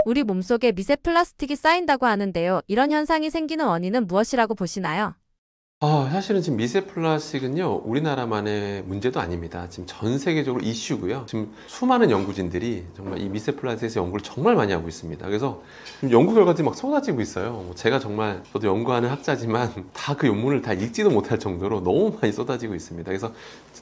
우리 몸속에 미세 플라스틱이 쌓인다고 하는데요. 이런 현상이 생기는 원인은 무엇이라고 보시나요? 사실은 지금 미세 플라스틱은요, 우리나라만의 문제도 아닙니다. 지금 전 세계적으로 이슈고요. 지금 수많은 연구진들이 정말 이 미세 플라스틱에서 연구를 정말 많이 하고 있습니다. 그래서 지금 연구 결과들이 막 쏟아지고 있어요. 제가 정말, 저도 연구하는 학자지만 다 그 논문을 다 읽지도 못할 정도로 너무 많이 쏟아지고 있습니다. 그래서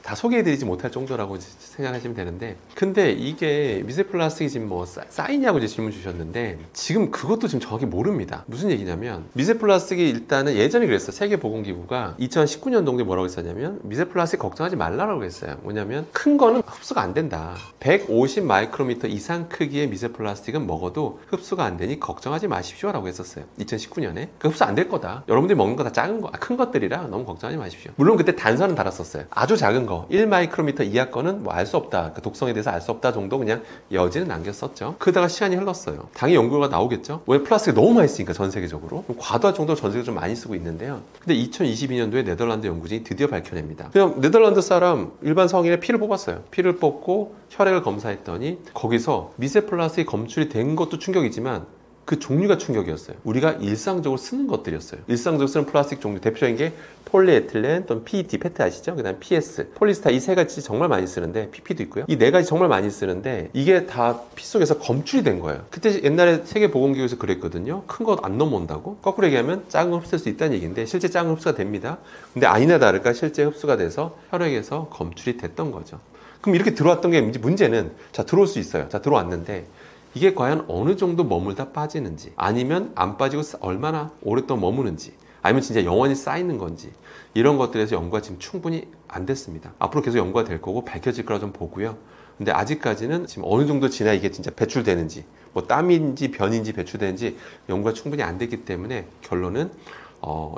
다 소개해드리지 못할 정도라고 생각하시면 되는데, 근데 이게 미세 플라스틱이 지금 뭐 쌓이냐고 이제 질문 주셨는데, 지금 그것도 지금 정확히 모릅니다. 무슨 얘기냐면, 미세 플라스틱이 일단은 예전에 그랬어요. 세계보건기구가 2019년도에 뭐라고 했었냐면, 미세 플라스틱 걱정하지 말라고 했어요. 뭐냐면 큰 거는 흡수가 안 된다. 150 마이크로미터 이상 크기의 미세 플라스틱은 먹어도 흡수가 안 되니 걱정하지 마십시오 라고 했었어요. 2019년에. 그 흡수 안 될 거다. 여러분들이 먹는 거 다 작은 거, 큰 것들이라 너무 걱정하지 마십시오. 물론 그때 단서는 달았었어요. 아주 작은 거, 1 마이크로미터 이하 거는 뭐 알 수 없다. 그 독성에 대해서 알 수 없다 정도 그냥 여지는 남겼었죠. 그러다가 시간이 흘렀어요. 당연히 연구가 나오겠죠. 왜? 플라스틱이 너무 많이 쓰니까 전 세계적으로. 과도할 정도로 전 세계적으로 좀 많이 쓰고 있는데요. 근데 2022년도에 네덜란드 연구진이 드디어 밝혀냅니다. 그냥 네덜란드 사람 일반 성인의 피를 뽑았어요. 피를 뽑고 혈액을 검사했더니 거기서 미세 플라스틱이 검출이 된 것도 충격이지만 그 종류가 충격이었어요. 우리가 일상적으로 쓰는 것들이었어요. 일상적으로 쓰는 플라스틱 종류 대표적인 게 폴리에틸렌 또는 PET, 페트 아시죠? 그 다음에 PS, 폴리스타 이 세 가지 정말 많이 쓰는데 PP도 있고요. 이 네 가지 정말 많이 쓰는데 이게 다 피 속에서 검출이 된 거예요. 그때 옛날에 세계보건기구에서 그랬거든요. 큰 것 안 넘어온다고. 거꾸로 얘기하면 작은 거 흡수할 수 있다는 얘기인데 실제 작은 흡수가 됩니다. 근데 아니나 다를까 실제 흡수가 돼서 혈액에서 검출이 됐던 거죠. 그럼 이렇게 들어왔던 게 문제는, 자, 들어올 수 있어요. 자, 들어왔는데 이게 과연 어느 정도 머물다 빠지는지, 아니면 안 빠지고 얼마나 오랫동안 머무는지, 아니면 진짜 영원히 쌓이는 건지, 이런 것들에서 연구가 지금 충분히 안 됐습니다. 앞으로 계속 연구가 될 거고 밝혀질 거라 좀 보고요. 근데 아직까지는 지금 어느 정도 지나 이게 진짜 배출되는지, 뭐 땀인지 변인지 배출되는지 연구가 충분히 안 됐기 때문에 결론은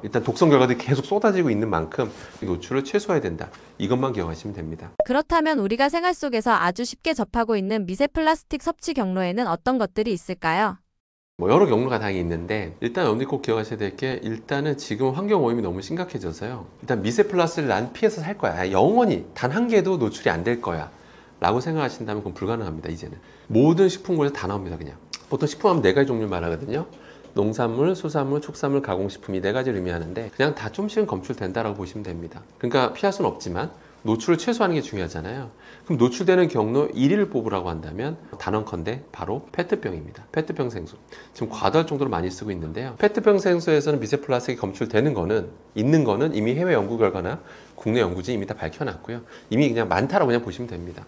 일단 독성 결과들이 계속 쏟아지고 있는 만큼 노출을 최소화해야 된다. 이것만 기억하시면 됩니다. 그렇다면 우리가 생활 속에서 아주 쉽게 접하고 있는 미세 플라스틱 섭취 경로에는 어떤 것들이 있을까요? 뭐 여러 경로가 당연히 있는데, 일단 여러분들이 꼭 기억하셔야 될 게, 일단은 지금 환경 오염이 너무 심각해져서요. 일단 미세 플라스틱을 난 피해서 살 거야. 영원히 단 한 개도 노출이 안 될 거야 라고 생각하신다면 그건 불가능합니다. 이제는 모든 식품군에서 다 나옵니다. 그냥 보통 식품하면 네 가지 종류 말하거든요. 농산물, 수산물, 축산물, 가공식품 이 네 가지를 의미하는데 그냥 다 좀씩은 검출된다라고 보시면 됩니다. 그러니까 피할 수는 없지만 노출을 최소화하는 게 중요하잖아요. 그럼 노출되는 경로 1위를 뽑으라고 한다면 단언컨대 바로 페트병입니다. 페트병 생수. 지금 과도할 정도로 많이 쓰고 있는데요. 페트병 생수에서는 미세 플라스틱이 검출되는 거는, 있는 거는 이미 해외 연구 결과나 국내 연구진이 이미 다 밝혀놨고요. 이미 그냥 많다라고 그냥 보시면 됩니다.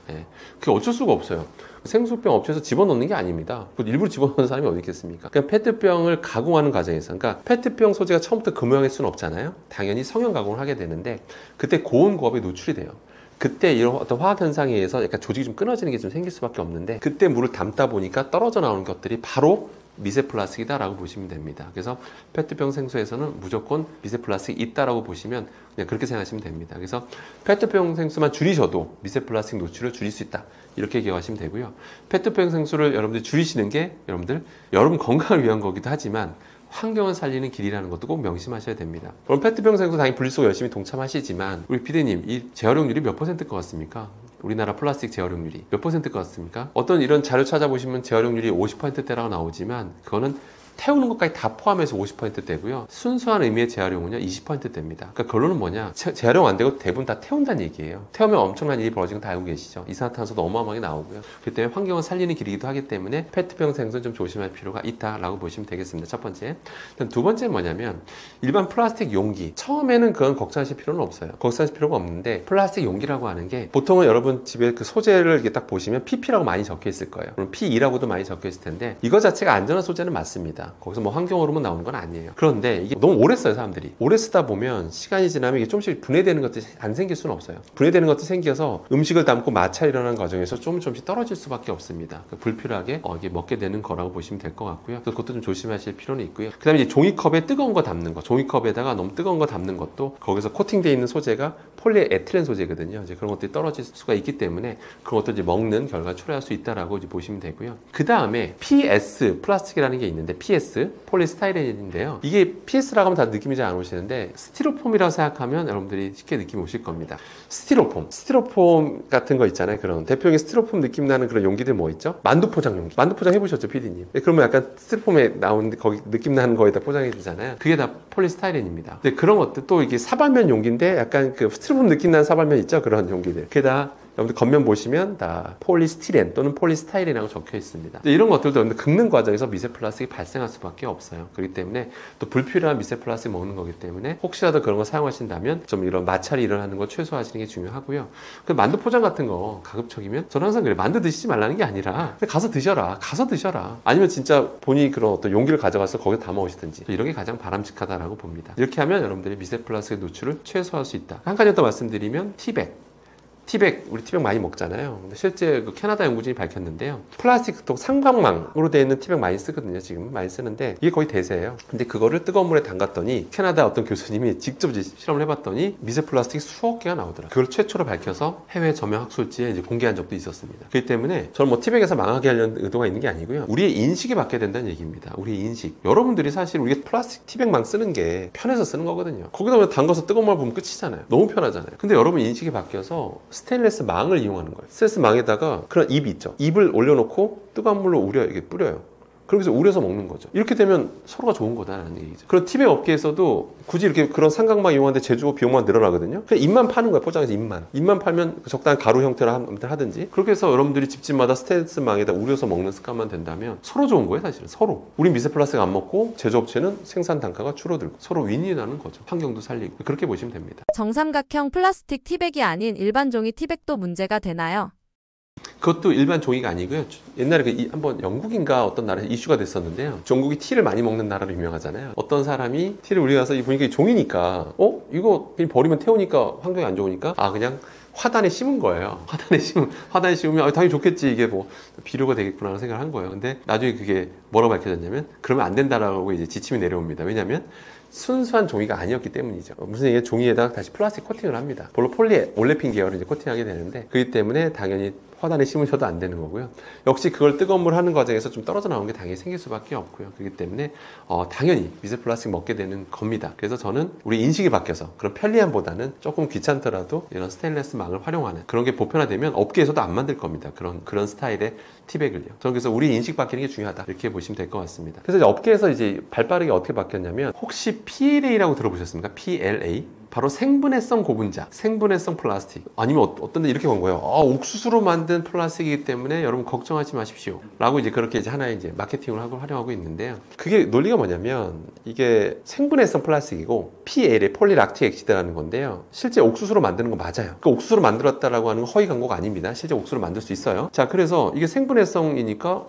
그게 어쩔 수가 없어요. 생수병 업체에서 집어넣는 게 아닙니다. 일부러 집어넣는 사람이 어디 있겠습니까? 그냥 페트병을 가공하는 과정에서, 그러니까 페트병 소재가 처음부터 그 모양일 수는 없잖아요. 당연히 성형 가공을 하게 되는데 그때 고온 고압에 노출이 돼요. 그때 이런 어떤 화학 현상에 의해서 약간 조직이 좀 끊어지는 게 좀 생길 수밖에 없는데, 그때 물을 담다 보니까 떨어져 나오는 것들이 바로 미세 플라스틱이다 라고 보시면 됩니다. 그래서 페트병 생수에서는 무조건 미세 플라스틱이 있다라고 보시면 그냥 그렇게 생각하시면 됩니다. 그래서 페트병 생수만 줄이셔도 미세 플라스틱 노출을 줄일 수 있다, 이렇게 기억하시면 되고요. 페트병 생수를 여러분들 줄이시는 게 여러분 건강을 위한 거기도 하지만 환경을 살리는 길이라는 것도 꼭 명심하셔야 됩니다. 그럼 페트병 생수 당연히 분리수거 열심히 동참하시지만, 우리 피디님, 이 재활용률이 몇 퍼센트 것 같습니까? 우리나라 플라스틱 재활용률이 몇 퍼센트 것 같습니까? 어떤 이런 자료 찾아보시면 재활용률이 50%대라고 나오지만 그거는 태우는 것까지 다 포함해서 50%대고요. 순수한 의미의 재활용은요 20%대입니다. 그러니까 결론은 뭐냐, 재활용 안 되고 대부분 다 태운다는 얘기예요. 태우면 엄청난 일이 벌어지는 거 다 알고 계시죠. 이산화탄소도 어마어마하게 나오고요. 그렇기 때문에 환경을 살리는 길이기도 하기 때문에 페트병 생수는 좀 조심할 필요가 있다라고 보시면 되겠습니다. 첫 번째. 두 번째는 뭐냐면, 일반 플라스틱 용기, 처음에는 그건 걱정하실 필요는 없어요. 걱정하실 필요가 없는데, 플라스틱 용기라고 하는 게 보통은 여러분 집에 그 소재를 이렇게 딱 보시면 PP라고 많이 적혀 있을 거예요. 그럼 P2라고도 많이 적혀 있을 텐데, 이거 자체가 안전한 소재는 맞습니다. 거기서 뭐 환경 호르몬 나오는 건 아니에요. 그런데 이게 너무 오래 써요. 사람들이 오래 쓰다 보면 시간이 지나면 이게 조금씩 분해되는 것들이 안 생길 수는 없어요. 분해되는 것들이 생겨서 음식을 담고 마찰 일어나는 과정에서 조금씩 떨어질 수밖에 없습니다. 그러니까 불필요하게 이게 먹게 되는 거라고 보시면 될 것 같고요. 그래서 그것도 좀 조심하실 필요는 있고요. 그 다음에 이제 종이컵에 뜨거운 거 담는 거, 종이컵에다가 너무 뜨거운 거 담는 것도 거기서 코팅되어 있는 소재가 폴리에틸렌 소재거든요. 이제 그런 것들이 떨어질 수가 있기 때문에 그런 것도 이제 먹는 결과가 초래할 수 있다라고 이제 보시면 되고요. 그 다음에 PS 플라스틱이라는 게 있는데, PS, 폴리스타이렌인데요. 이게 PS라고 하면 다 느낌이 잘 안 오시는데 스티로폼이라고 생각하면 여러분들이 쉽게 느낌이 오실 겁니다. 스티로폼 같은 거 있잖아요. 그런 대표적인 스티로폼 느낌 나는 그런 용기들 뭐 있죠? 만두 포장 용기. 만두 포장 해보셨죠, PD님? 그러면 약간 스티로폼에 나온 거기 느낌 나는 거에다 포장해 주잖아요. 그게 다 폴리스타이렌입니다. 근데 그런 것들 또 이게 사발면 용기인데 약간 그 스티로폼 느낌 나는 사발면 있죠? 그런 용기들. 그게 다 여러분들 겉면 보시면 다 폴리스티렌 또는 폴리스타이렌이라고 적혀 있습니다. 이런 것들도 여러분들 긁는 과정에서 미세 플라스틱이 발생할 수밖에 없어요. 그렇기 때문에 또 불필요한 미세 플라스틱 먹는 거기 때문에 혹시라도 그런 거 사용하신다면 좀 이런 마찰이 일어나는 거 최소화하시는 게 중요하고요. 그 만두 포장 같은 거 가급적이면 저는 항상 그래요. 만두 드시지 말라는 게 아니라 가서 드셔라. 아니면 진짜 본인이 그런 어떤 용기를 가져가서 거기에 담아 오시든지 이런 게 가장 바람직하다라고 봅니다. 이렇게 하면 여러분들이 미세 플라스틱 노출을 최소화할 수 있다. 한 가지 더 말씀드리면 우리 티백 많이 먹잖아요. 근데 실제 그 캐나다 연구진이 밝혔는데요. 플라스틱 또 삼각망으로 되어 있는 티백 많이 쓰거든요. 지금 많이 쓰는데 이게 거의 대세예요. 근데 그거를 뜨거운 물에 담갔더니 캐나다 어떤 교수님이 직접 실험을 해봤더니 미세 플라스틱 수억 개가 나오더라. 그걸 최초로 밝혀서 해외 저명 학술지에 이제 공개한 적도 있었습니다. 그렇기 때문에 저는 뭐 티백에서 망하게 하려는 의도가 있는 게 아니고요. 우리의 인식이 바뀌어야 된다는 얘기입니다. 우리의 인식. 여러분들이 사실 우리가 플라스틱 티백망 쓰는 게 편해서 쓰는 거거든요. 거기다 그냥 담가서 뜨거운 물 부으면 끝이잖아요. 너무 편하잖아요. 근데 여러분 인식이 바뀌어서 스테인리스 망을 이용하는 거예요. 스테인리스 망에다가 그런 잎이 있죠. 잎을 올려놓고 뜨거운 물로 이게 뿌려요. 그러면서 우려서 먹는 거죠. 이렇게 되면 서로가 좋은 거다라는 얘기죠. 그런 티백 업계에서도 굳이 이렇게 그런 삼각망 이용하는데 제조 비용만 늘어나거든요. 그냥 잎만 파는 거예요. 포장해서 잎만 팔면 적당한 가루 형태로 하든지 그렇게 해서 여러분들이 집집마다 스테인리스 망에다 우려서 먹는 습관만 된다면 서로 좋은 거예요. 사실은 서로. 우린 미세 플라스틱 안 먹고 제조업체는 생산 단가가 줄어들고 서로 윈윈하는 거죠. 환경도 살리고 그렇게 보시면 됩니다. 정삼각형 플라스틱 티백이 아닌 일반 종이 티백도 문제가 되나요? 그것도 일반 종이가 아니고요. 옛날에 한번 영국인가 어떤 나라에서 이슈가 됐었는데요. 영국이 티를 많이 먹는 나라로 유명하잖아요. 어떤 사람이 티를 우리 가서 보니까 종이니까 이거 그냥 버리면 태우니까 환경이 안 좋으니까 그냥 화단에 심은 거예요. 화단에 심으면 당연히 좋겠지. 이게 뭐 비료가 되겠구나 생각을 한 거예요. 근데 나중에 그게 뭐라고 밝혀졌냐면 그러면 안 된다라고 이제 지침이 내려옵니다. 왜냐하면 순수한 종이가 아니었기 때문이죠. 무슨 얘기냐, 종이에다가 다시 플라스틱 코팅을 합니다. 물론 올레핀 계열을 이제 코팅하게 되는데 그렇기 때문에 당연히 화단에 심으셔도 안 되는 거고요. 역시 그걸 뜨거운 물 하는 과정에서 좀 떨어져 나오는 게 당연히 생길 수밖에 없고요. 그렇기 때문에 당연히 미세 플라스틱 먹게 되는 겁니다. 그래서 저는 우리 인식이 바뀌어서 그런 편리함보다는 조금 귀찮더라도 이런 스테인리스 망을 활용하는 그런 게 보편화되면 업계에서도 안 만들 겁니다. 그런 스타일의 티백을요. 저는 그래서 우리 인식 바뀌는 게 중요하다 이렇게 보시면 될 것 같습니다. 그래서 이제 업계에서 이제 발빠르게 어떻게 바뀌었냐면 혹시 PLA라고 들어보셨습니까? PLA? 바로 생분해성 고분자, 생분해성 플라스틱. 아니면 어떤 데 이렇게 본 거예요. 옥수수로 만든 플라스틱이기 때문에 여러분 걱정하지 마십시오. 라고 이제 그렇게 이제 하나의 이제 마케팅을 하고 활용하고 있는데요. 그게 논리가 뭐냐면 이게 생분해성 플라스틱이고 PLA, 폴리락틱 액시드라는 건데요. 실제 옥수수로 만드는 거 맞아요. 그 옥수수로 만들었다라고 하는 건 허위 광고가 아닙니다. 실제 옥수수로 만들 수 있어요. 자, 그래서 이게 생분해성이니까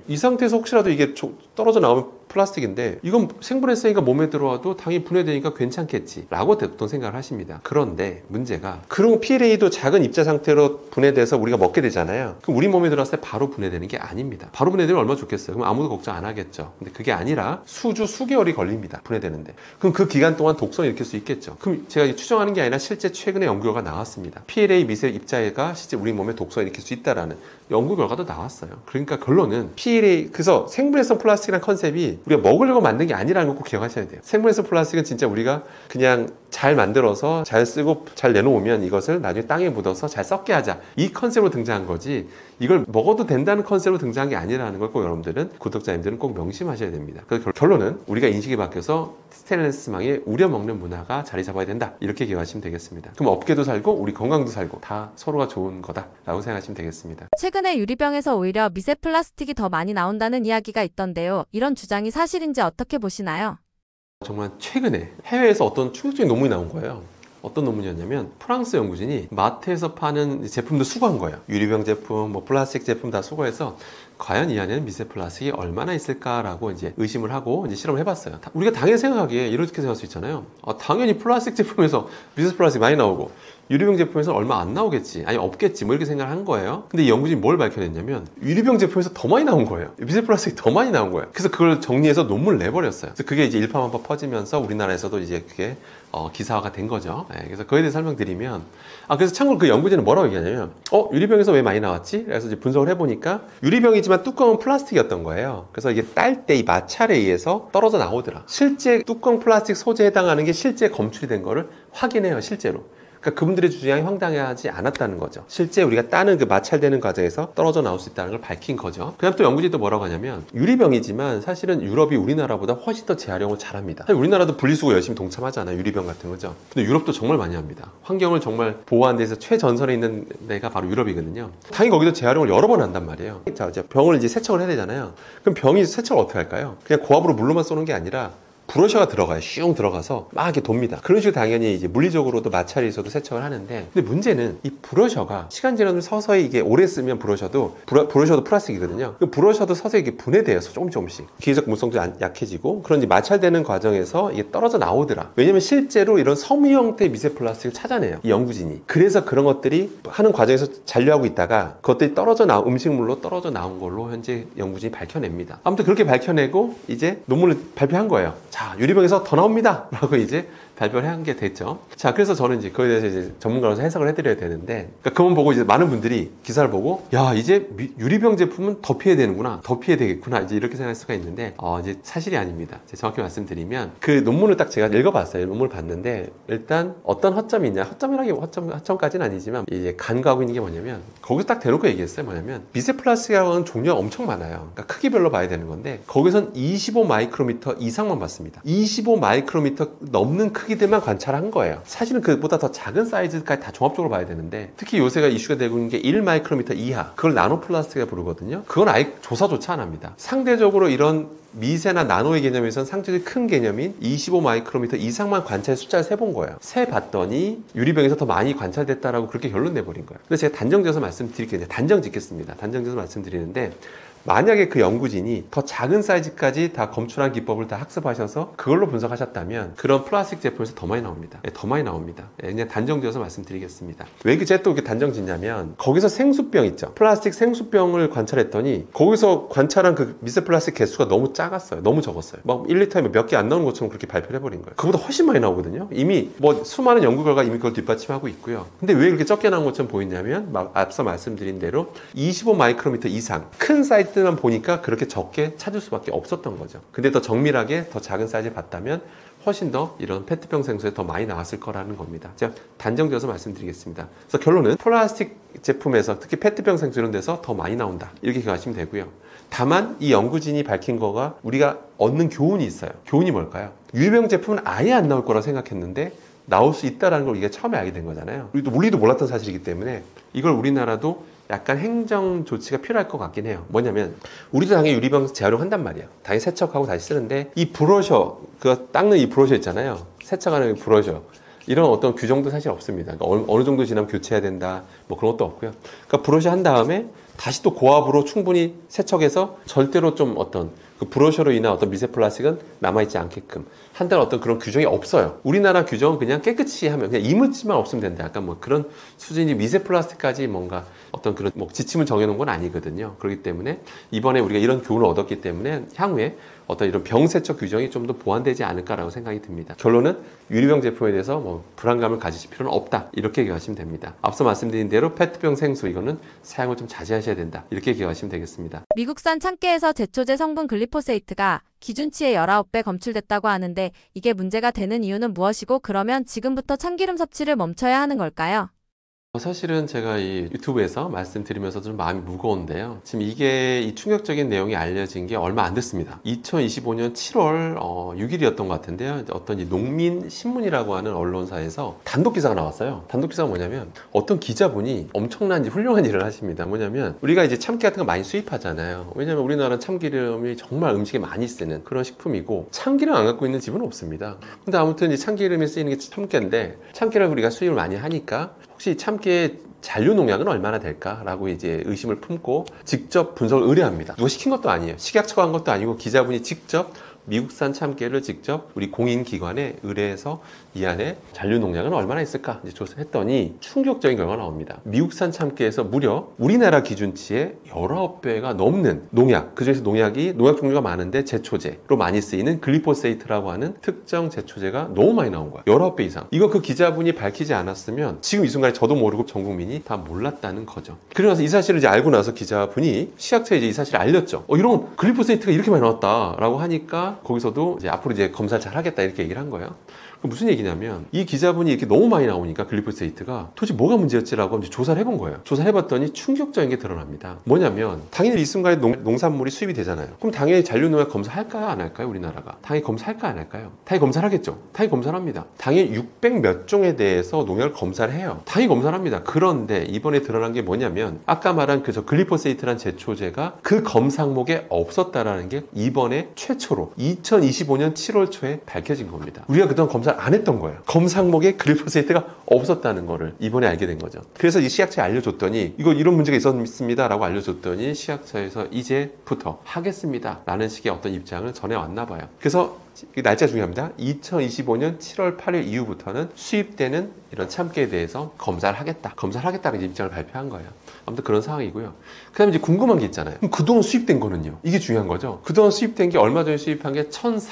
이 상태에서 혹시라도 이게 떨어져 나오면 플라스틱인데 이건 생분해성이니까 몸에 들어와도 당연히 분해되니까 괜찮겠지 라고 보통 생각을 하십니다. 그런데 문제가 그런 PLA도 작은 입자 상태로 분해돼서 우리가 먹게 되잖아요. 그럼 우리 몸에 들어왔을 때 바로 분해되는 게 아닙니다. 바로 분해되면 얼마나 좋겠어요. 그럼 아무도 걱정 안 하겠죠. 근데 그게 아니라 수개월이 걸립니다. 분해되는데. 그럼 그 기간 동안 독성을 일으킬 수 있겠죠. 그럼 제가 추정하는 게 아니라 실제 최근에 연구 결과가 나왔습니다. PLA 미세 입자가 실제 우리 몸에 독성을 일으킬 수 있다라는 연구 결과도 나왔어요. 그러니까 결론은 PLA, 그래서 생분해성 플라스틱이라는 컨셉이 우리가 먹으려고 만든 게 아니라는 거 꼭 기억하셔야 돼요. 생분해성 플라스틱은 진짜 우리가 그냥 잘 만들어서 잘 쓰고 잘 내놓으면 이것을 나중에 땅에 묻어서 잘 썩게 하자. 이 컨셉으로 등장한 거지 이걸 먹어도 된다는 컨셉으로 등장한 게 아니라는 걸 꼭 여러분들은, 구독자님들은 꼭 명심하셔야 됩니다. 그래서 결론은 우리가 인식이 바뀌어서 스테인리스망에 우려먹는 문화가 자리 잡아야 된다. 이렇게 기억하시면 되겠습니다. 그럼 업계도 살고 우리 건강도 살고 다 서로가 좋은 거다라고 생각하시면 되겠습니다. 최근에 유리병에서 오히려 미세 플라스틱이 더 많이 나온다는 이야기가 있던데요. 이런 주장이 사실인지 어떻게 보시나요? 정말 최근에 해외에서 어떤 충격적인 논문이 나온 거예요. 어떤 논문이었냐면 프랑스 연구진이 마트에서 파는 제품도 수거한 거예요. 유리병 제품, 플라스틱 제품 다 수거해서 과연 이 안에는 미세 플라스틱이 얼마나 있을까라고 이제 의심을 하고 이제 실험을 해봤어요. 우리가 당연히 생각하기에 이렇게 생각할 수 있잖아요. 당연히 플라스틱 제품에서 미세 플라스틱 많이 나오고 유리병 제품에서 얼마 안 나오겠지, 아니 없겠지, 뭐 이렇게 생각을 한 거예요. 근데 이 연구진이 뭘 밝혀냈냐면 유리병 제품에서 더 많이 나온 거예요. 미세 플라스틱이 더 많이 나온 거예요. 그래서 그걸 정리해서 논문을 내버렸어요. 그래서 그게 이제 일파만파 퍼지면서 우리나라에서도 이제 그게 기사화가 된 거죠. 네, 그래서 그거에 대해 설명드리면, 그래서 참고로 그 연구진은 뭐라고 얘기하냐면, 유리병에서 왜 많이 나왔지? 그래서 이제 분석을 해보니까 유리병이 유리병이지만 뚜껑은 플라스틱이었던 거예요. 그래서 이게 딸 때 이 마찰에 의해서 떨어져 나오더라. 실제 뚜껑 플라스틱 소재에 해당하는 게 실제 검출이 된 거를 확인해요, 실제로. 그러니까 그분들의 주장이 황당하지 않았다는 거죠. 실제 우리가 따는 그 마찰되는 과정에서 떨어져 나올 수 있다는 걸 밝힌 거죠. 그다음 또 연구진도 뭐라고 하냐면 유리병이지만 사실은 유럽이 우리나라보다 훨씬 더 재활용을 잘합니다. 사실 우리나라도 분리수거 열심히 동참하잖아요. 유리병 같은 거죠. 근데 유럽도 정말 많이 합니다. 환경을 정말 보호하는 데서 최전선에 있는 데가 바로 유럽이거든요. 당연히 거기도 재활용을 여러 번 한단 말이에요. 자, 이제 병을 이제 세척을 해야 되잖아요. 그럼 병이 세척을 어떻게 할까요? 그냥 고압으로 물로만 쏘는 게 아니라 브러셔가 들어가요. 슝 들어가서 막 이렇게 돕니다. 그런 식으로 당연히 이제 물리적으로도 마찰이 있어도 세척을 하는데, 근데 문제는 이 브러셔가 시간 지나면 서서히 이게 오래 쓰면 브러셔도 플라스틱이거든요. 그 브러셔도 서서히 이게 분해돼요. 조금씩. 기계적 물성도 약해지고, 그런 이제 마찰되는 과정에서 이게 떨어져 나오더라. 왜냐면 실제로 이런 섬유 형태의 미세 플라스틱을 찾아내요, 이 연구진이. 그래서 그런 것들이 하는 과정에서 잔류하고 있다가 그것들이 음식물로 떨어져 나온 걸로 현재 연구진이 밝혀냅니다. 아무튼 그렇게 밝혀내고 이제 논문을 발표한 거예요. 자, 유리병에서 더 나옵니다 라고 이제 발표를 한 게 됐죠. 자, 그래서 저는 이제 그거에 대해서 이제 전문가로서 해석을 해드려야 되는데, 그러니까 그건 보고 이제 많은 분들이 기사를 보고, 야, 이제 유리병 제품은 더 피해야 되는구나, 더 피해야 되겠구나, 이제 이렇게 생각할 수가 있는데, 이제 사실이 아닙니다. 정확히 말씀드리면, 그 논문을 딱 제가 읽어봤어요. 논문을 봤는데, 일단 어떤 허점이 있냐, 허점까지는 아니지만, 이제 간과하고 있는 게 뭐냐면, 거기서 딱 대놓고 얘기했어요. 뭐냐면, 미세 플라스틱이라는 종류가 엄청 많아요. 그러니까 크기별로 봐야 되는 건데, 거기선 25 마이크로미터 이상만 봤습니다. 25 마이크로미터 넘는 크기들만 관찰한 거예요. 사실은 그보다 더 작은 사이즈까지 다 종합적으로 봐야 되는데, 특히 요새가 이슈가 되고 있는 게 1 마이크로미터 이하, 그걸 나노 플라스틱이라고 부르거든요. 그건 아예 조사조차 안 합니다. 상대적으로 이런 미세나 나노의 개념에서는 상대적으로 큰 개념인 25 마이크로미터 이상만 관찰 숫자를 세본 거예요. 세봤더니 유리병에서 더 많이 관찰됐다라고 그렇게 결론 내버린 거예요. 그래서 제가 단정지어서 말씀드릴게요. 단정 짓겠습니다. 단정지어서 말씀드리는데, 만약에 그 연구진이 더 작은 사이즈까지 다 검출한 기법을 다 학습하셔서 그걸로 분석하셨다면 그런 플라스틱 제품에서 더 많이 나옵니다. 더 많이 나옵니다. 그냥 단정지어서 말씀드리겠습니다. 왜 제가 또 이렇게 단정짓냐면, 거기서 생수병 있죠. 플라스틱 생수병을 관찰했더니 거기서 관찰한 그 미세 플라스틱 개수가 너무 작았어요. 너무 적었어요. 막 1리터에 몇 개 안 나오는 것처럼 그렇게 발표를 해버린 거예요. 그보다 훨씬 많이 나오거든요. 이미 뭐 수많은 연구 결과 이미 그걸 뒷받침하고 있고요. 근데 왜 그렇게 적게 나온 것처럼 보이냐면, 앞서 말씀드린 대로 25 마이크로미터 이상 큰 사이즈 만 보니까 그렇게 적게 찾을 수밖에 없었던 거죠. 근데 더 정밀하게 더 작은 사이즈 봤다면 훨씬 더 이런 페트병 생수에 더 많이 나왔을 거라는 겁니다. 제가 단정지어서 말씀드리겠습니다. 그래서 결론은 플라스틱 제품에서 특히 페트병 생수 이런 데서 더 많이 나온다, 이렇게 기억하시면 되고요. 다만 이 연구진이 밝힌 거가 우리가 얻는 교훈이 있어요. 교훈이 뭘까요? 유리병 제품은 아예 안 나올 거라고 생각했는데 나올 수 있다는 걸 우리가 처음에 알게 된 거잖아요. 우리도 몰랐던 사실이기 때문에 이걸 우리나라도 약간 행정 조치가 필요할 것 같긴 해요. 뭐냐면, 우리도 당연히 유리병 재활용한단 말이에요. 당연히 세척하고 다시 쓰는데, 이 브러셔, 그 닦는 이 브러셔 있잖아요. 세척하는 이 브러셔, 이런 어떤 규정도 사실 없습니다. 그러니까 어느 정도 지나면 교체해야 된다, 뭐 그런 것도 없고요. 그러니까 브러셔 한 다음에 다시 또 고압으로 충분히 세척해서 절대로 좀 어떤 그 브러셔로 인한 어떤 미세 플라스틱은 남아있지 않게끔 한다는 어떤 그런 규정이 없어요. 우리나라 규정은 그냥 깨끗이 하면, 그냥 이물질만 없으면 된다, 약간 뭐 그런 수준이, 미세 플라스틱까지 뭔가 어떤 그런 뭐 지침을 정해놓은 건 아니거든요. 그렇기 때문에 이번에 우리가 이런 교훈을 얻었기 때문에 향후에 어떤 이런 병 세척 규정이 좀 더 보완되지 않을까라고 생각이 듭니다. 결론은 유리병 제품에 대해서 뭐 불안감을 가지실 필요는 없다, 이렇게 기억하시면 됩니다. 앞서 말씀드린 대로 페트병 생수, 이거는 사용을 좀 자제하셔야 된다, 이렇게 기억하시면 되겠습니다. 미국산 참깨에서 제초제 성분 글리포세이트가 기준치의 19배 검출됐다고 하는데, 이게 문제가 되는 이유는 무엇이고, 그러면 지금부터 참기름 섭취를 멈춰야 하는 걸까요? 사실은 제가 이 유튜브에서 말씀드리면서 좀 마음이 무거운데요. 지금 이게 이 충격적인 내용이 알려진 게 얼마 안 됐습니다. 2025년 7월 6일이었던 것 같은데요. 어떤 이 농민신문이라고 하는 언론사에서 단독 기사가 나왔어요. 단독 기사가 뭐냐면, 어떤 기자분이 엄청난 훌륭한 일을 하십니다. 뭐냐면, 우리가 이제 참깨 같은 거 많이 수입하잖아요. 왜냐면 우리나라는 참기름이 정말 음식에 많이 쓰는 그런 식품이고, 참기름 안 갖고 있는 집은 없습니다. 근데 아무튼 이 참기름이 쓰이는 게 참깨인데, 참깨를 우리가 수입을 많이 하니까 혹시 참깨의 잔류 농약은 얼마나 될까라고 이제 의심을 품고 직접 분석을 의뢰합니다. 누가 시킨 것도 아니에요. 식약처가 한 것도 아니고 기자분이 직접 미국산 참깨를 직접 우리 공인기관에 의뢰해서 이 안에 잔류 농약은 얼마나 있을까 이제 조사했더니 충격적인 결과가 나옵니다. 미국산 참깨에서 무려 우리나라 기준치의 19배가 넘는 농약, 그중에서 농약 종류가 많은데 제초제로 많이 쓰이는 글리포세이트라고 하는 특정 제초제가 너무 많이 나온 거야. 19배 이상. 이거 그 기자분이 밝히지 않았으면 지금 이 순간에 저도 모르고 전 국민이 다 몰랐다는 거죠. 그러면서 이 사실을 이제 알고 나서 기자분이 시약처에 이제 이 사실을 알렸죠. 이런 글리포세이트가 이렇게 많이 나왔다라고 하니까 거기서도 이제 앞으로 이제 검사를 잘 하겠다 이렇게 얘기를 한 거예요. 무슨 얘기냐면 이 기자분이 이렇게 너무 많이 나오니까 글리포세이트가 도대체 뭐가 문제였지라고 이제 조사를 해본 거예요. 조사해봤더니 충격적인 게 드러납니다. 뭐냐면 당연히 이 순간에 농산물이 수입이 되잖아요. 그럼 당연히 잔류농약 검사할까요? 안 할까요? 우리나라가 당연히 검사할까요? 안 할까요? 당연히 검사를 하겠죠. 당연히 검사를 합니다. 당연히 600 몇 종에 대해서 농약을 검사를 해요. 당연히 검사를 합니다. 그런데 이번에 드러난 게 뭐냐면 아까 말한 그 글리포세이트란 제초제가 그 검사항목에 없었다라는 게 이번에 최초로 2025년 7월 초에 밝혀진 겁니다. 우리가 그동안 검사를 안 했던 거예요. 검사 항목에 글리포세이트가 없었다는 거를 이번에 알게 된 거죠. 그래서 이 시약처에 알려줬더니 이거 이런 문제가 있었습니다 라고 알려줬더니 시약처에서 이제부터 하겠습니다 라는 식의 어떤 입장을 전해왔나 봐요. 그래서 날짜 중요합니다. 2025년 7월 8일 이후부터는 수입되는 이런 참깨에 대해서 검사를 하겠다는 입장을 발표한 거예요. 아무튼 그런 상황이고요. 그 다음에 이제 궁금한 게 있잖아요. 그럼 그동안 수입된 거는요? 이게 중요한 거죠. 그동안 수입된 게 얼마 전에 수입한 게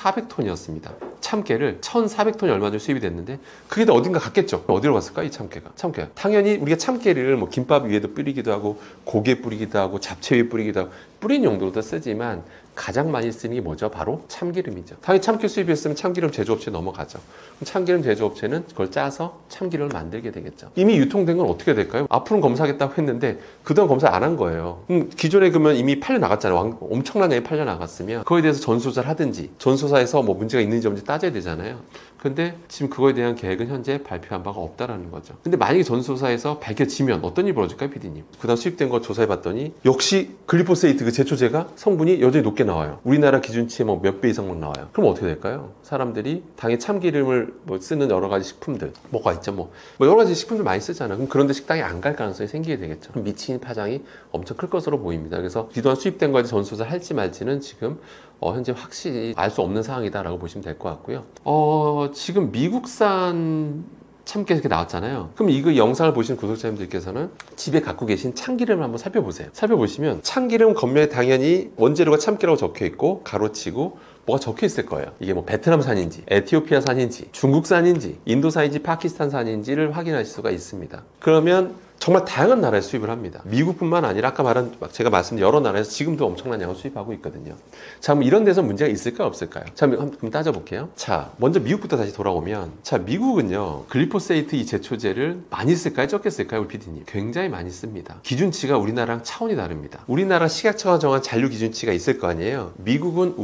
1,400톤이었습니다. 참깨를 1,400톤이 얼마 전에 수입이 됐는데 그게 다 어딘가 갔겠죠. 어디로 갔을까? 이 참깨가. 당연히 우리가 참깨를 뭐 김밥 위에도 뿌리기도 하고 고기에 뿌리기도 하고 잡채 위에 뿌리기도 하고 뿌린 용도로도 쓰지만 가장 많이 쓰는 게 뭐죠? 바로 참기름이죠. 당연히 참깨 수입했으면 참기름 제조업체에 넘어가죠. 그럼 참기름 제조업체는 그걸 짜서 참기름을 만들게 되겠죠. 이미 유통된 건 어떻게 될까요? 앞으로는 검사하겠다고 했는데 그동안 검사 안 한 거예요. 기존에 그러면 이미 팔려나갔잖아요. 엄청난 양이 팔려나갔으면 그거에 대해서 전수조사를 하든지 전수사에서 뭐 문제가 있는지 없는지 따져야 되잖아요. 근데 지금 그거에 대한 계획은 현재 발표한 바가 없다라는 거죠. 근데 만약에 전수사에서 밝혀지면 어떤 일이 벌어질까요, PD님? 그다음 수입된 거 조사해봤더니 역시 글리포세이트 그 제초제가 성분이 여전히 높게 나와요. 우리나라 기준치의 뭐 몇 배 이상만 나와요. 그럼 어떻게 될까요? 사람들이 당연히 참기름을 뭐 쓰는 여러 가지 식품들 뭐가 있죠, 뭐 여러 가지 식품들 많이 쓰잖아요. 그럼 그런데 식당에 안 갈 가능성이 생기게 되겠죠. 그럼 미친 파장이 엄청 클 것으로 보입니다. 그래서 그동안 수입된 거에 전수조사 할지 말지는 지금 현재 확실히 알 수 없는 상황이다라고 보시면 될 것 같고요. 지금 미국산 참깨 이렇게 나왔잖아요. 그럼 이거 영상을 보시는 구독자님들께서는 집에 갖고 계신 참기름을 한번 살펴보세요. 살펴보시면 참기름 겉면에 당연히 원재료가 참깨라고 적혀 있고 가로치고 뭐가 적혀 있을 거예요. 이게 뭐 베트남산인지 에티오피아산인지 중국산인지 인도산인지 파키스탄산인지를 확인하실 수가 있습니다. 그러면 정말 다양한 나라에서 수입을 합니다. 미국뿐만 아니라 아까 제가 말씀드린 여러 나라에서 지금도 엄청난 양을 수입하고 있거든요. 자, 그럼 이런 데서 문제가 있을까요? 없을까요? 자, 그럼 따져볼게요. 자, 먼저 미국부터 다시 돌아오면 자, 미국은요 글리포세이트 이 제초제를 많이 쓸까요? 적게 쓸까요? 우리 PD님? 굉장히 많이 씁니다. 기준치가 우리나라랑 차원이 다릅니다. 우리나라 식약처가 정한 잔류 기준치가 있을 거 아니에요. 미국은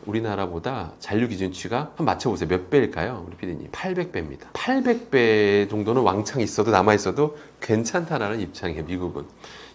우리나라보다 잔류 기준치가 한번 맞춰보세요. 몇 배일까요? 우리 PD님? 800배입니다. 800배 정도는 왕창 있어도 남아있어도 괜찮다라는 입장이에요.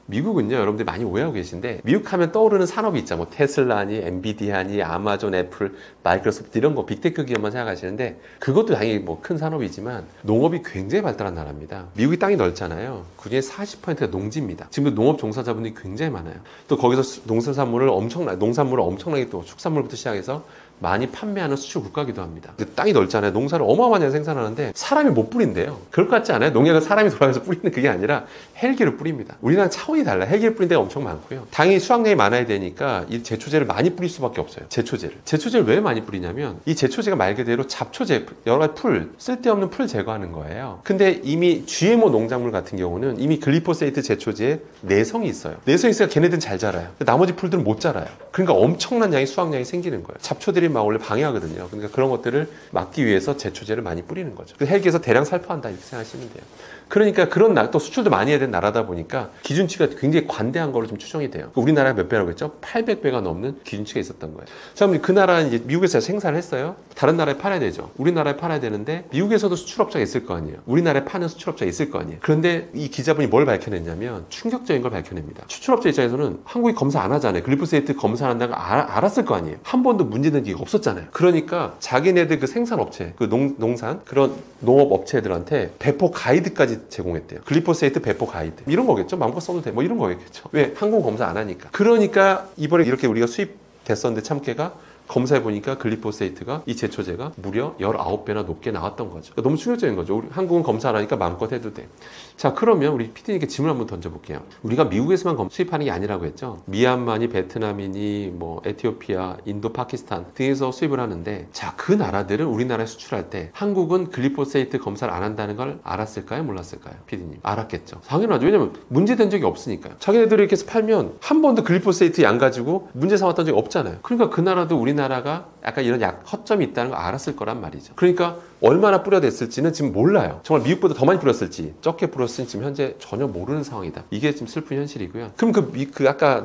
미국은요 여러분들이 많이 오해하고 계신데 미국 하면 떠오르는 산업이 있죠. 뭐 테슬라니 엔비디아니 아마존 애플 마이크로소프트 이런 거 빅테크 기업만 생각하시는데 그것도 당연히 뭐 큰 산업이지만 농업이 굉장히 발달한 나라입니다. 미국이 땅이 넓잖아요. 그중에 40%가 농지입니다. 지금도 농업 종사자분들이 굉장히 많아요. 또 거기서 농산물을 엄청나게 또 축산물부터 시작해서 많이 판매하는 수출 국가기도 합니다. 땅이 넓잖아요. 농사를 어마어마하게 생산하는데 사람이 못 뿌린대요. 그럴 것 같지 않아요? 농약을 사람이 돌아가서 뿌리는 그게 아니라 헬기로 뿌립니다. 우리나라는 차원이 달라요. 헬기를 뿌리는 데가 엄청 많고요. 당연히 수확량이 많아야 되니까 이 제초제를 많이 뿌릴 수밖에 없어요. 제초제를 왜 많이 뿌리냐면 이 제초제가 말 그대로 잡초제, 여러 가지 쓸데없는 풀 제거하는 거예요. 근데 이미 GMO 농작물 같은 경우는 이미 글리포세이트 제초제에 내성이 있어요. 내성이 있으니까 걔네들은 잘 자라요. 나머지 풀들은 못 자라요. 그러니까 엄청난 양의 수확량이 생기는 거예요. 잡초들이 막 원래 방해하거든요. 그러니까 그런 것들을 막기 위해서 제초제를 많이 뿌리는 거죠. 헬기에서 대량 살포한다 이렇게 생각하시면 돼요. 그러니까 그런 또 수출도 많이 해야 되는 나라다 보니까 기준치가 굉장히 관대한 걸로 좀 추정이 돼요. 우리나라가 몇 배라고 했죠? 800배가 넘는 기준치가 있었던 거예요. 자, 그럼 그 나라는 이제 미국에서 생산을 했어요. 다른 나라에 팔아야 되죠. 우리나라에 팔아야 되는데 미국에서도 수출업자가 있을 거 아니에요. 우리나라에 파는 수출업자가 있을 거 아니에요. 그런데 이 기자분이 뭘 밝혀냈냐면 충격적인 걸 밝혀냅니다. 수출업자 입장에서는 한국이 검사 안 하잖아요. 글리포세이트 검사한다는 거 알았을 거 아니에요. 한 번도 문제된 게 없었잖아요. 그러니까 자기네들 그 생산업체, 그 농산 그런 농업업체들한테 배포 가이드까지 제공했대요. 글리포세이트 배포 가이드 이런 거겠죠. 마음껏 써도 돼. 뭐 이런 거겠죠. 왜? 항공 검사 안 하니까. 그러니까 이번에 이렇게 우리가 수입됐었는데 참깨가 검사해 보니까 글리포세이트가 이 제초제가 무려 19배나 높게 나왔던 거죠. 그러니까 너무 충격적인 거죠. 우리 한국은 검사 안 하니까 마음껏 해도 돼. 자, 그러면 우리 PD님께 질문 한번 던져볼게요. 우리가 미국에서만 수입하는 게 아니라고 했죠. 미얀마니, 베트남이니, 뭐 에티오피아, 인도, 파키스탄 등에서 수입을 하는데, 자, 그 나라들은 우리나라에 수출할 때 한국은 글리포세이트 검사를 안 한다는 걸 알았을까요? 몰랐을까요? PD님. 알았겠죠. 당연하죠. 왜냐면 문제된 적이 없으니까요. 자기네들이 이렇게 해서 팔면 한 번도 글리포세이트 양 가지고 문제 삼았던 적이 없잖아요. 그러니까 그 나라도 우리나라가 약간 이런 허점이 있다는 걸 알았을 거란 말이죠. 그러니까 얼마나 뿌려댔을지는 지금 몰라요. 정말 미국보다 더 많이 뿌렸을지 적게 뿌렸을지 지금 현재 전혀 모르는 상황이다. 이게 지금 슬픈 현실이고요. 그럼 그 아까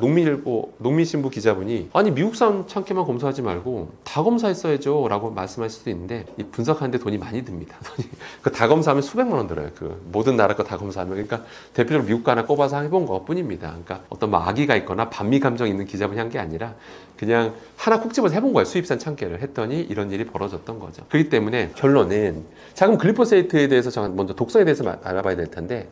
농민신부 기자분이 아니 미국산 참깨만 검사하지 말고 다 검사했어야죠 라고 말씀하실 수도 있는데, 이 분석하는데 돈이 많이 듭니다. 다 검사하면 수백만 원 들어요. 그 모든 나라 거 다 검사하면. 그러니까 대표적으로 미국 거 하나 꼽아서 해본 것 뿐입니다. 그러니까 어떤 뭐 악의가 있거나 반미 감정 있는 기자분이 한 게 아니라 그냥 하나 콕 집어서 해본 거예요. 수입산 참깨를 했더니 이런 일이 벌어졌던 거죠. 그렇기 때문에 결론은, 자, 그럼 글리포세이트에 대해서 먼저 독성에 대해서 알아봐야 될 텐데,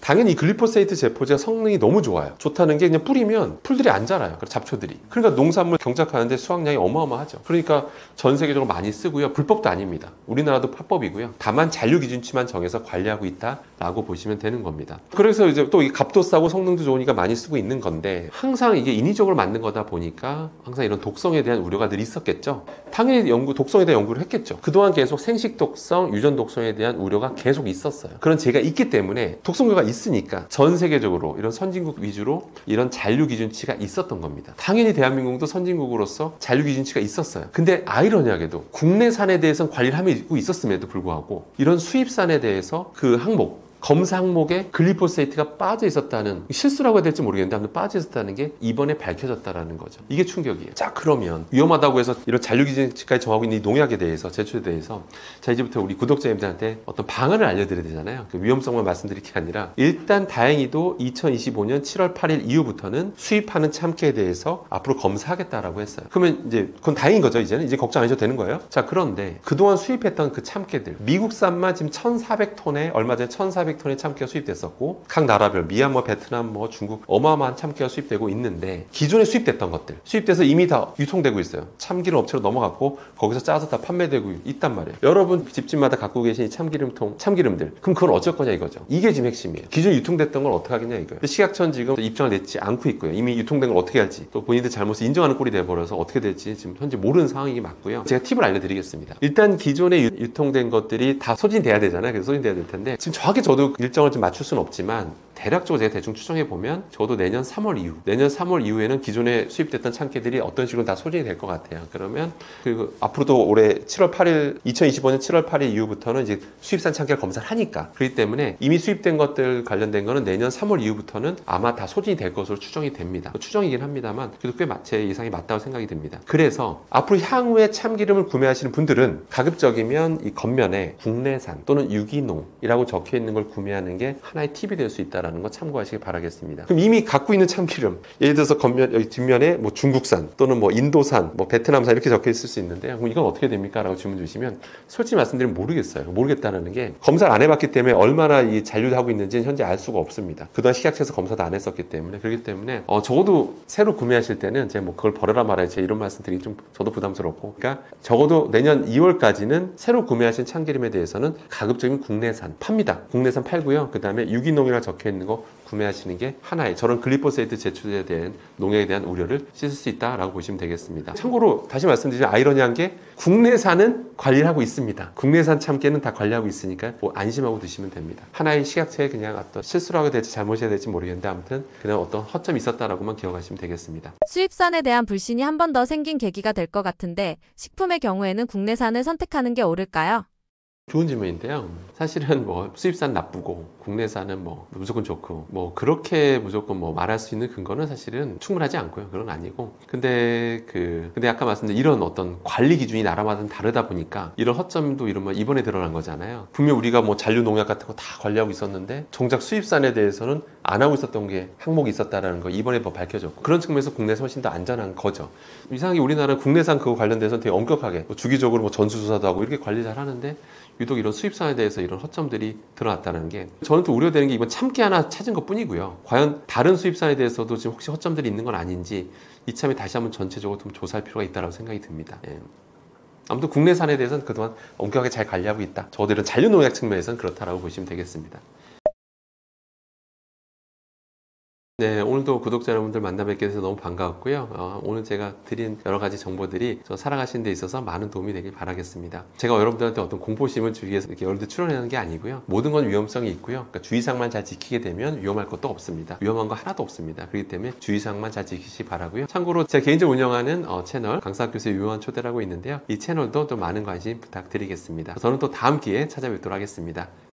당연히 이 글리포세이트 제포제가 성능이 너무 좋아요. 좋다는 게 그냥 뿌리면 풀들이 안 자라요. 잡초들이. 그러니까 농산물 경작하는데 수확량이 어마어마하죠. 그러니까 전 세계적으로 많이 쓰고요. 불법도 아닙니다. 우리나라도 합법이고요. 다만 잔류 기준치만 정해서 관리하고 있다라고 보시면 되는 겁니다. 그래서 이제 또 이 값도 싸고 성능도 좋으니까 많이 쓰고 있는 건데, 항상 이게 인위적으로 만든 거다 보니까 항상 이런 독성에 대한 우려가 늘 있었겠죠. 당연히 독성에 대한 연구를 했겠죠. 그동안 계속 생식 독성, 유전 독성에 대한 우려가 계속 있었어요. 그런 재가 있기 때문에 독성류가 있으니까 전 세계적으로 이런 선진국 위주로 이런 잔류 기준치가 있었던 겁니다. 당연히 대한민국도 선진국으로서 잔류 기준치가 있었어요. 근데 아이러니하게도 국내산에 대해서는 관리를 하고 있었음에도 불구하고 이런 수입산에 대해서 그 검사 항목에 글리포세이트가 빠져 있었다는, 실수라고 해야 될지 모르겠는데 아무튼 빠져 있었다는 게 이번에 밝혀졌다라는 거죠. 이게 충격이에요. 자, 그러면 위험하다고 해서 이런 잔류 기준치까지 정하고 있는 이 농약에 대해서, 제초에 대해서, 자, 이제부터 우리 구독자님들한테 어떤 방안을 알려드려야 되잖아요. 그 위험성만 말씀드릴 게 아니라, 일단 다행히도 2025년 7월 8일 이후부터는 수입하는 참깨에 대해서 앞으로 검사하겠다라고 했어요. 그러면 이제 그건 다행인 거죠. 이제 걱정 안 하셔도 되는 거예요. 자, 그런데 그동안 수입했던 그 참깨들, 미국산만 지금 1,400톤에 얼마 전에 1,400톤의 참깨가 수입됐었고, 각 나라별 미얀마, 베트남, 중국 어마어마한 참깨가 수입되고 있는데, 기존에 수입됐던 것들 수입돼서 이미 다 유통되고 있어요. 참기름 업체로 넘어갔고 거기서 짜서 다 판매되고 있단 말이에요. 여러분 집집마다 갖고 계신 이 참기름들, 그럼 그걸 어쩔 거냐 이거죠. 이게 지금 핵심이에요. 기존에 유통됐던 걸 어떻게 하겠냐 이거예요. 식약처는 지금 입장을 냈지 않고 있고요. 이미 유통된 걸 어떻게 할지, 또 본인들 잘못을 인정하는 꼴이 돼버려서 어떻게 될지 지금 현재 모르는 상황이 맞고요. 제가 팁을 알려드리겠습니다. 일단 기존에 유통된 것들이 다 소진돼야 되잖아요. 그래서 소진돼야 될 텐데, 지금 정확히 저도 일정을 좀 맞출 수는 없지만 대략적으로 제가 대충 추정해 보면 저도 내년 3월 이후에는 기존에 수입됐던 참깨들이 어떤 식으로 다 소진이 될 것 같아요. 그러면 그리고 앞으로도 올해 2025년 7월 8일 이후부터는 이제 수입산 참깨를 검사를 하니까, 그렇기 때문에 이미 수입된 것들 관련된 거는 내년 3월 이후부터는 아마 다 소진이 될 것으로 추정이 됩니다. 추정이긴 합니다만 그래도 꽤 제 예상이 맞다고 생각이 듭니다. 그래서 앞으로 향후에 참기름을 구매하시는 분들은 가급적이면 이 겉면에 국내산 또는 유기농이라고 적혀 있는 걸 구매하는 게 하나의 팁이 될 수 있다는 거 참고하시기 바라겠습니다. 그럼 이미 갖고 있는 참기름, 예를 들어서 겉면, 여기 뒷면에 뭐 중국산 또는 뭐 인도산, 뭐 베트남산 이렇게 적혀 있을 수 있는데, 그럼 이건 어떻게 됩니까? 라고 질문 주시면 솔직히 말씀드리면 모르겠어요. 모르겠다는 게, 검사를 안 해봤기 때문에 얼마나 이 잔류를 하고 있는지는 현재 알 수가 없습니다. 그동안 식약처에서 검사도 안 했었기 때문에. 그렇기 때문에 적어도 새로 구매하실 때는 제가 뭐 그걸 버려라 말아야 제 이런 말씀 드리기 좀 저도 부담스럽고, 그러니까 적어도 내년 2월까지는 새로 구매하신 참기름에 대해서는 가급적이면 국내산 팝니다. 국내산 팔고요. 그 다음에 유기농이라 적혀 있는 거 구매하시는 게 하나의, 저런 글리포세이트 제초제에 대한 농약에 대한 우려를 씻을 수 있다라고 보시면 되겠습니다. 참고로 다시 말씀드리면 아이러니한 게, 국내산은 관리를 하고 있습니다. 국내산 참깨는 다 관리하고 있으니까 뭐 안심하고 드시면 됩니다. 하나의 식약처에 그냥 어떤 실수를 하게 될지 잘못이 될지 모르겠는데 아무튼 그냥 어떤 허점이 있었다라고만 기억하시면 되겠습니다. 수입산에 대한 불신이 한 번 더 생긴 계기가 될 것 같은데, 식품의 경우에는 국내산을 선택하는 게 옳을까요? 좋은 질문인데요. 사실은 뭐 수입산 나쁘고 국내산은 뭐 무조건 좋고 뭐 그렇게 무조건 뭐 말할 수 있는 근거는 사실은 충분하지 않고요. 그건 아니고. 근데 아까 말씀드린 이런 어떤 관리 기준이 나라마다 다르다 보니까 이런 허점도 이런 이번에 드러난 거잖아요. 분명 우리가 뭐 잔류 농약 같은 거 다 관리하고 있었는데 정작 수입산에 대해서는 안 하고 있었던 게 항목이 있었다라는 거 이번에 뭐 밝혀졌고, 그런 측면에서 국내에서 훨씬 더 안전한 거죠. 이상하게 우리나라는 국내산 그거 관련돼서 되게 엄격하게 뭐 주기적으로 뭐 전수조사도 하고 이렇게 관리 잘 하는데, 유독 이런 수입산에 대해서 이런 허점들이 드러났다는 게 저는 또 우려되는 게 이번 참깨 하나 찾은 것 뿐이고요. 과연 다른 수입산에 대해서도 지금 혹시 허점들이 있는 건 아닌지 이참에 다시 한번 전체적으로 좀 조사할 필요가 있다고 생각이 듭니다. 예. 아무튼 국내산에 대해서는 그동안 엄격하게 잘 관리하고 있다. 저들은 잔류농약 측면에서는 그렇다라고 보시면 되겠습니다. 네, 오늘도 구독자 여러분들 만나 뵙게 돼서 너무 반가웠고요. 오늘 제가 드린 여러 가지 정보들이 저 살아가시는 데 있어서 많은 도움이 되길 바라겠습니다. 제가 여러분들한테 어떤 공포심을 주기 위해서 이렇게 여러분들 출연하는 게 아니고요. 모든 건 위험성이 있고요. 그러니까 주의사항만 잘 지키게 되면 위험할 것도 없습니다. 위험한 거 하나도 없습니다. 그렇기 때문에 주의사항만 잘 지키시기 바라고요. 참고로 제가 개인적으로 운영하는 채널 강사학교에서 유효한 초대라고 있는데요. 이 채널도 또 많은 관심 부탁드리겠습니다. 저는 또 다음 기회에 찾아뵙도록 하겠습니다.